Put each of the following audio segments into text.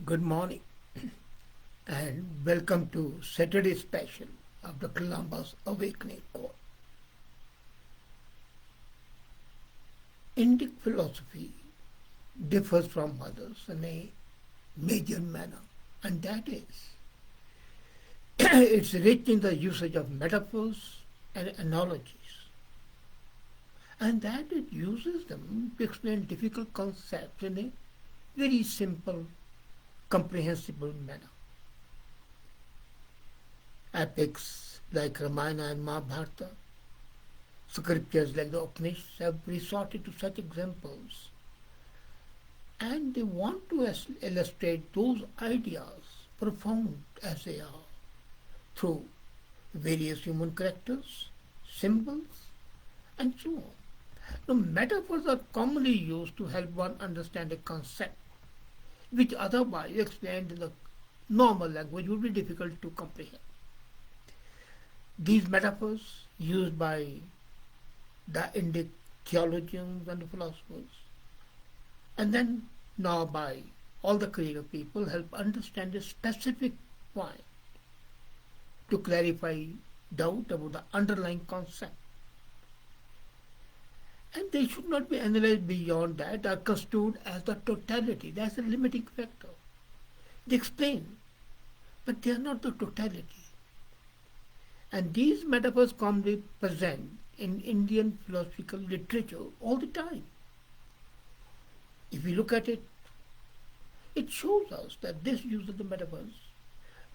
Good morning and welcome to Saturday special of Dr.Lamba's Awakening Call. Indic philosophy differs from others in a major manner, and that is it's rich in the usage of metaphors and analogies, and that it uses them to explain difficult concepts in a very simple, comprehensible manner. Epics like Ramayana and Mahabharata, scriptures like the Upanishads have resorted to such examples, and they want to illustrate those ideas, profound as they are, through various human characters, symbols, and so on. Now, metaphors are commonly used to help one understand a concept which otherwise explained in the normal language would be difficult to comprehend. These metaphors, used by the Indic theologians and philosophers, and then now by all the creative people, help understand a specific point to clarify doubt about the underlying concept. And they should not be analyzed beyond that, are construed as the totality. That's a limiting factor. They explain, but they are not the totality. And these metaphors commonly present in Indian philosophical literature all the time. If we look at it, it shows us that this use of the metaphors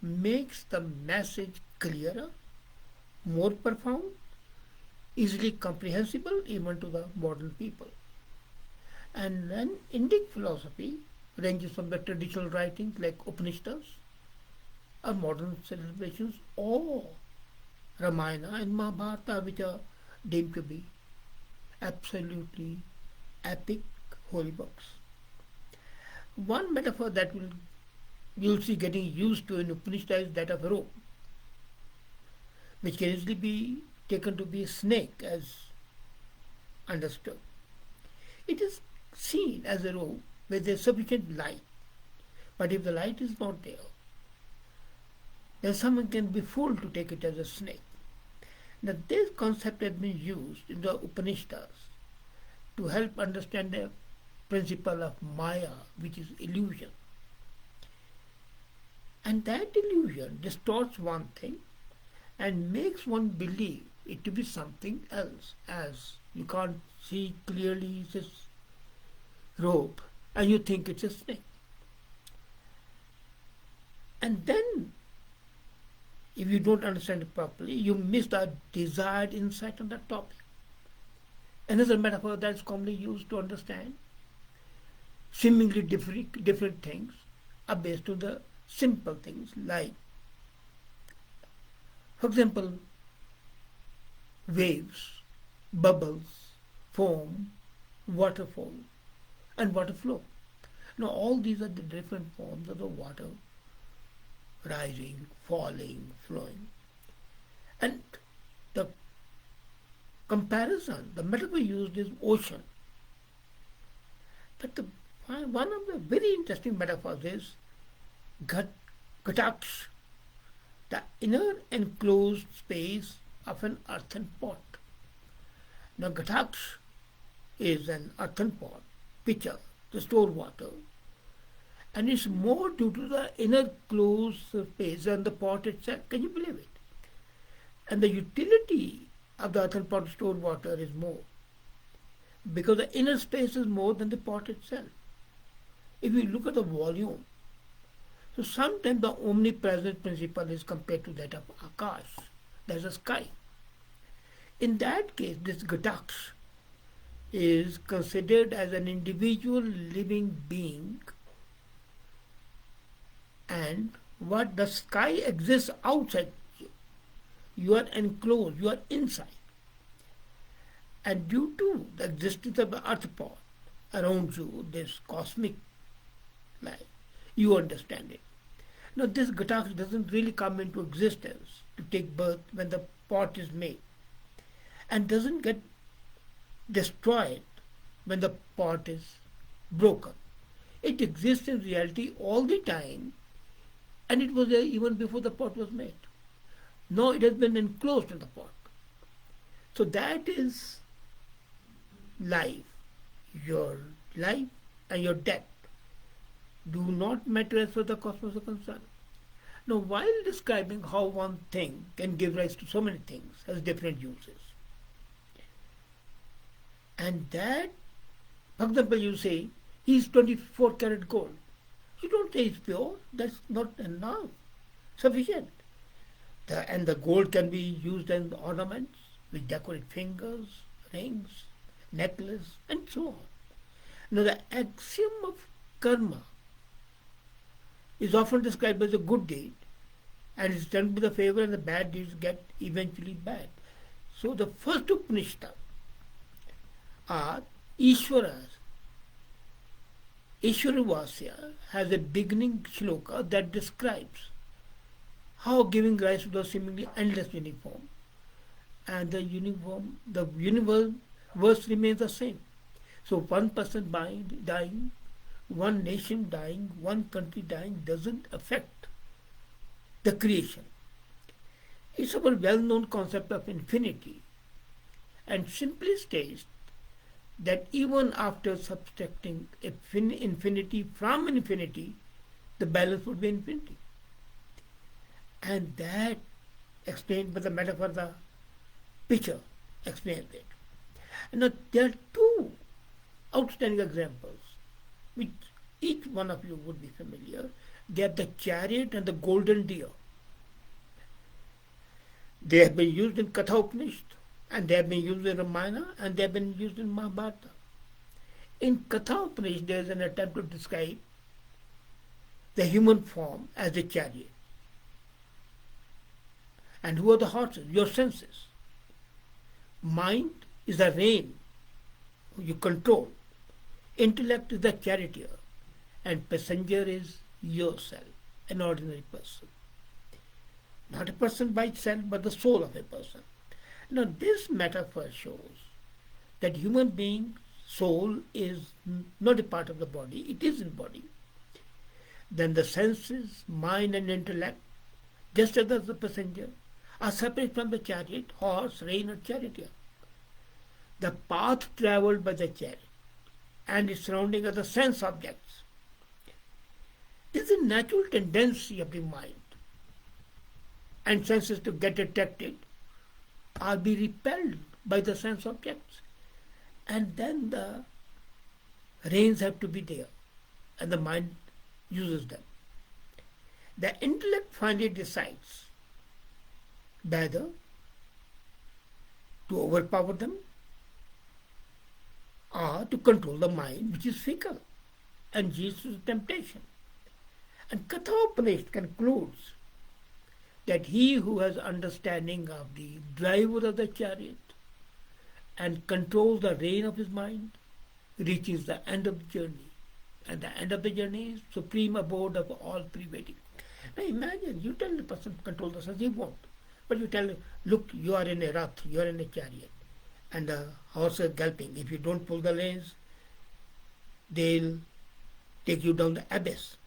makes the message clearer, more profound, easily comprehensible even to the modern people. And then Indic philosophy ranges from the traditional writings like Upanishads or modern celebrations or Ramayana and Mahabharata, which are deemed to be absolutely epic holy books. One metaphor that you'll see getting used to in Upanishad is that of a rope, which can easily be taken to be a snake as understood. It is seen as a rope where there is sufficient light, but if the light is not there, then someone can be fooled to take it as a snake. Now, this concept has been used in the Upanishads to help understand the principle of Maya, which is illusion. And that illusion distorts one thing and makes one believe it to be something else, as you can't see clearly this rope and you think it's a snake. And then if you don't understand it properly, you miss the desired insight on that topic. Another metaphor that's commonly used to understand seemingly different things are based on the simple things like, for example, waves, bubbles, foam, waterfall, and water flow. Now, all these are the different forms of the water rising, falling, flowing. And the comparison, the metaphor used is ocean. But one of the very interesting metaphors is Gataksh, the inner enclosed space of an earthen pot. Now, Gataksh is an earthen pot, pitcher, to store water, and it's more due to the inner closed space than the pot itself. Can you believe it? And the utility of the earthen pot to store water is more because the inner space is more than the pot itself. If you look at the volume, so sometimes the omnipresent principle is compared to that of Akash, that's the sky. In that case, this Gataksh is considered as an individual living being, and what the sky exists outside you. You are enclosed, you are inside. And due to the existence of the earth pod around you, this cosmic life, you understand it. Now, this Gataksh doesn't really come into existence to take birth when the pot is made and doesn't get destroyed when the pot is broken. It exists in reality all the time, and it was there even before the pot was made. Now it has been enclosed in the pot. So that is life. Your life and your death do not matter as far as the cosmos is concerned. Now, while describing how one thing can give rise to so many things, has different uses. And that, for example, you say, he's 24 karat gold. You don't say it's pure, that's not enough, sufficient. And the gold can be used in ornaments, which decorate fingers, rings, necklace, and so on. Now, the axiom of karma is often described as a good deed, and it's done with the favor, and the bad deeds get eventually bad. So the first Upanishad are Ishwaras. Ishwaravasya has a beginning shloka that describes how giving rise to the seemingly endless uniform, and the universe remains the same. So one person dying, one nation dying, one country dying doesn't affect the creation. It's a well-known concept of infinity, and simply states that even after subtracting infinity from infinity, the balance would be infinity. And that explained by the metaphor, the picture explains it. And now there are two outstanding examples, which each one of you would be familiar. They are the chariot and the golden deer. They have been used in Katha Upanishad, and they have been used in Ramayana, and they have been used in Mahabharata. In Katha Upanishad, there is an attempt to describe the human form as a chariot. And who are the horses? Your senses. Mind is the rein you control. Intellect is the charioteer, and passenger is yourself, an ordinary person. Not a person by itself, but the soul of a person. Now this metaphor shows that human being soul is not a part of the body, it is in body. Then the senses, mind and intellect, just as the passenger, are separate from the chariot, horse, rein or charioteer. The path travelled by the chariot and its surrounding are the sense objects. This is a natural tendency of the mind and senses to get attracted or be repelled by the sense objects. And then the reins have to be there and the mind uses them. The intellect finally decides whether to overpower them or to control the mind, which is fickle and yields to temptation. And Katha Upanishad concludes that he who has understanding of the driver of the chariot and controls the rein of his mind reaches the end of the journey. And the end of the journey is supreme abode of all prevailing. Now imagine, you tell the person to control the sense, he won't. But you tell him, look, you are in a rath, you are in a chariot, and the horse is galloping. If you don't pull the reins, they'll take you down the abyss.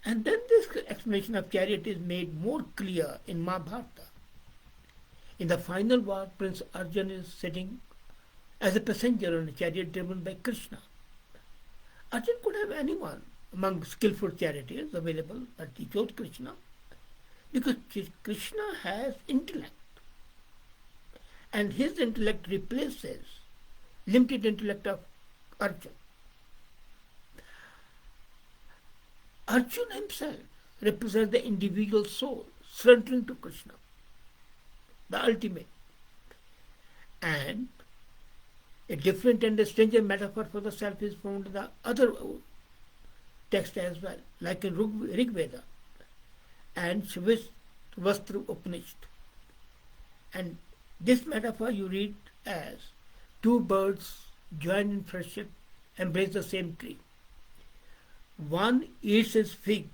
And then this explanation of chariot is made more clear in Mahabharata. In the final war, Prince Arjun is sitting as a passenger on a chariot driven by Krishna. Arjun could have anyone among skillful charioteers available, but he chose Krishna because Krishna has intellect. And his intellect replaces limited intellect of Arjun. Arjun himself represents the individual soul surrendering to Krishna, the ultimate. And a different and a stranger metaphor for the self is found in the other text as well, like in Rig Veda and Shvastra Upanishad. And this metaphor you read as two birds joined in friendship embrace the same tree. One eats his figs,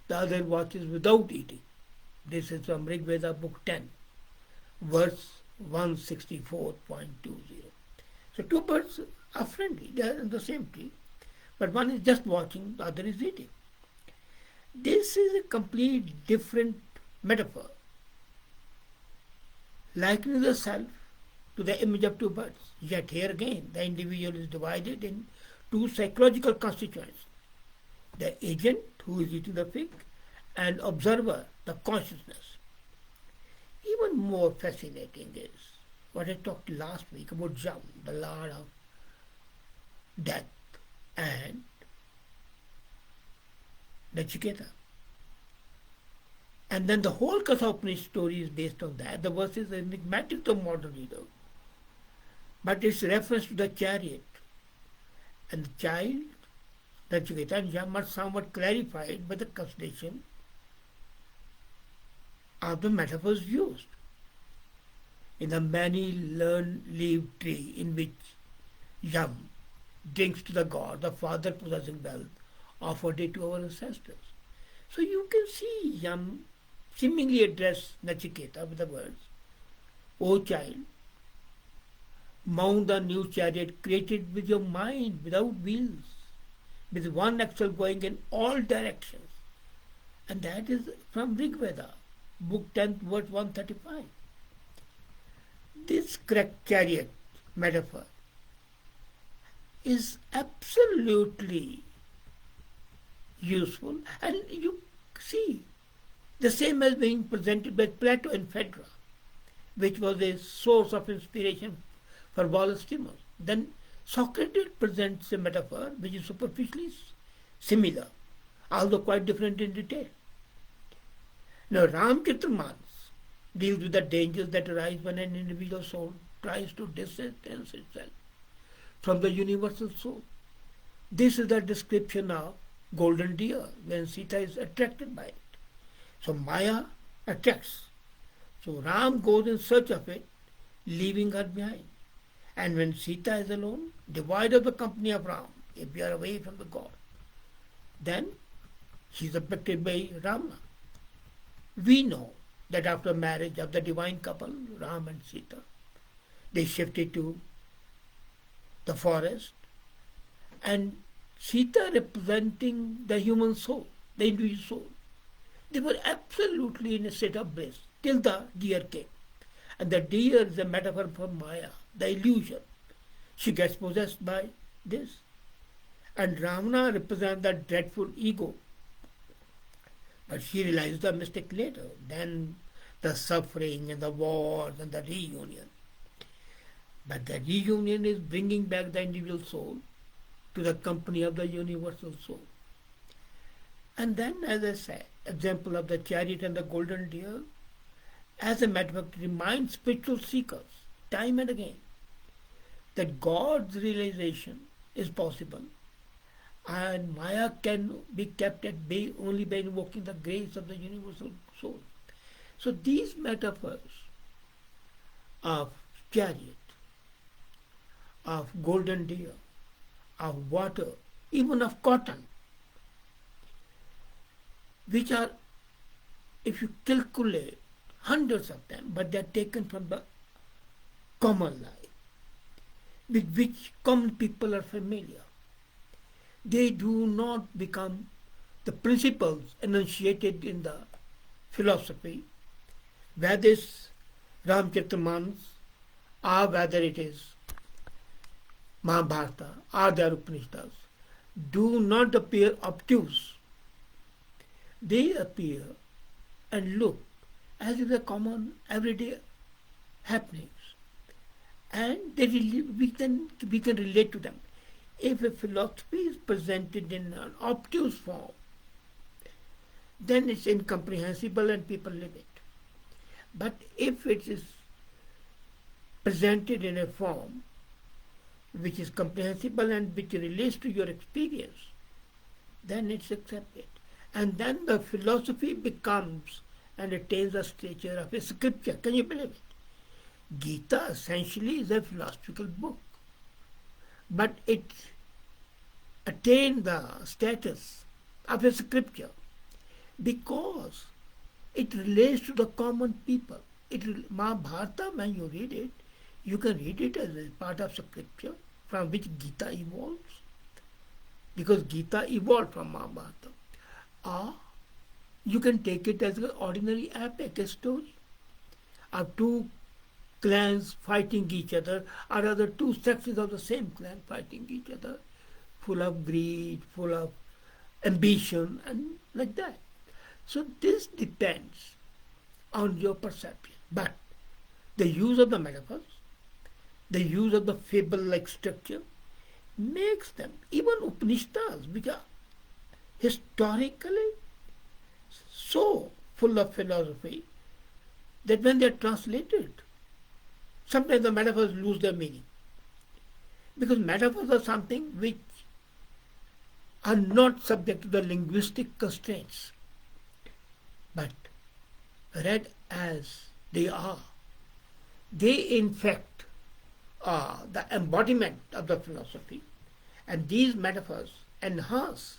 the other watches without eating. This is from Rig Veda, Book 10, verse 164.20. So two birds are friendly, they are in the same tree. but one is just watching, the other is reading. This is a complete different metaphor, likening the self to the image of two birds. Yet here again, the individual is divided in two psychological constituents: the agent, who is eating the fig, and observer, the consciousness. Even more fascinating is what I talked last week about Jam, the lord of death, and Nachiketa. And then the whole Kasaupanishad story is based on that. The verses are enigmatic to modern reader. But its reference to the chariot and the child, Nachiketa and Jam, are somewhat clarified by the consideration of the metaphors used. In the many-leaved tree in which Yam drinks to the god, the father possessing wealth, offered it to our ancestors. So you can see Yam seemingly address Nachiketa with the words, O child, mount the new chariot created with your mind without wheels, with one axle going in all directions. And that is from Rig Veda, book 10, verse 135. This correct chariot metaphor is absolutely useful, and you see the same as being presented by Plato in Phaedra, which was a source of inspiration for Wallace Stimmer. Then Socrates presents a metaphor which is superficially similar, although quite different in detail. Now Ramcharitmanas deals with the dangers that arise when an individual soul tries to distance itself from the universal soul. This is the description of golden deer when Sita is attracted by it. So Maya attracts. So Ram goes in search of it, leaving her behind. And when Sita is alone, devoid of the company of Ram, if we are away from the God, then she is affected by Rama. We know that after marriage of the divine couple, Ram and Sita, they shifted to the forest, and Sita representing the human soul, the individual soul. They were absolutely in a state of bliss till the deer came. And the deer is a metaphor for Maya, the illusion. She gets possessed by this. And Ravana represents the dreadful ego. But she realizes the mistake later. Then the suffering and the wars and the reunion. But the reunion is bringing back the individual soul to the company of the universal soul. And then, as I said, example of the chariot and the golden deer, as a matter of fact, reminds spiritual seekers time and again that God's realization is possible, and Maya can be kept at bay only by invoking the grace of the universal soul. So these metaphors of chariot, of golden deer, of water, even of cotton, which are, if you calculate, hundreds of them, but they are taken from the common life, with which common people are familiar. They do not become the principles enunciated in the philosophy, whether it's Ramcharitmanas or whether it is Mahabharata or the Upanishads, do not appear obtuse. They appear and look as if they're common everyday happenings, and we can relate to them. If a philosophy is presented in an obtuse form, then it's incomprehensible and people live it. But if it is presented in a form which is comprehensible and which relates to your experience, then it's accepted. And then the philosophy becomes and attains the stature of a scripture. Can you believe it? Gita essentially is a philosophical book, but it attained the status of a scripture because it relates to the common people. Mahabharata, when you read it, you can read it as a part of scripture from which Gita evolves. because Gita evolved from Mahabharata. Or you can take it as an ordinary epic, a story of two clans fighting each other, or rather two sections of the same clan fighting each other, full of greed, full of ambition, and like that. So this depends on your perception. But the use of the metaphors, the use of the fable-like structure, makes them, even Upanishads, which are historically so full of philosophy, that when they are translated, sometimes the metaphors lose their meaning. Because metaphors are something which are not subject to the linguistic constraints, but read as they are. They, in fact, are the embodiment of the philosophy, and these metaphors enhance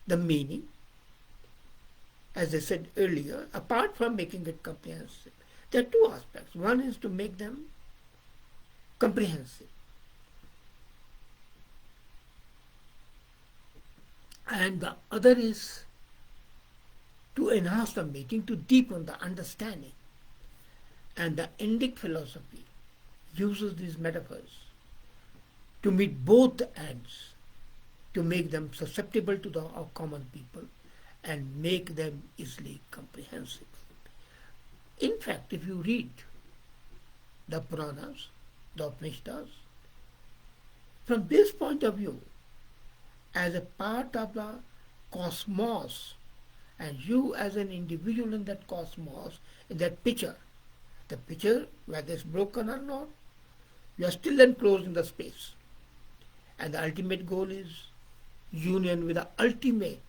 the meaning, as I said earlier, apart from making it comprehensive. There are two aspects. One is to make them comprehensive, and the other is to enhance the meaning, to deepen the understanding. And the Indic philosophy uses these metaphors to meet both ends, to make them susceptible to the common people and make them easily comprehensible. In fact, if you read the Puranas, the Upanishads, from this point of view, as a part of the cosmos, and you as an individual in that cosmos, in that picture, the picture, whether it's broken or not, you are still enclosed in the space. And the ultimate goal is union with the ultimate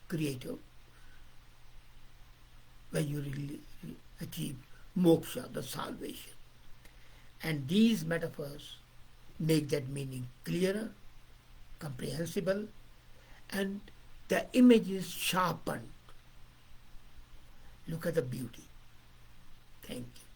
creator, where you really achieve moksha, the salvation. And these metaphors make that meaning clearer, comprehensible, and the image is sharpened. Look at the beauty. Thank you.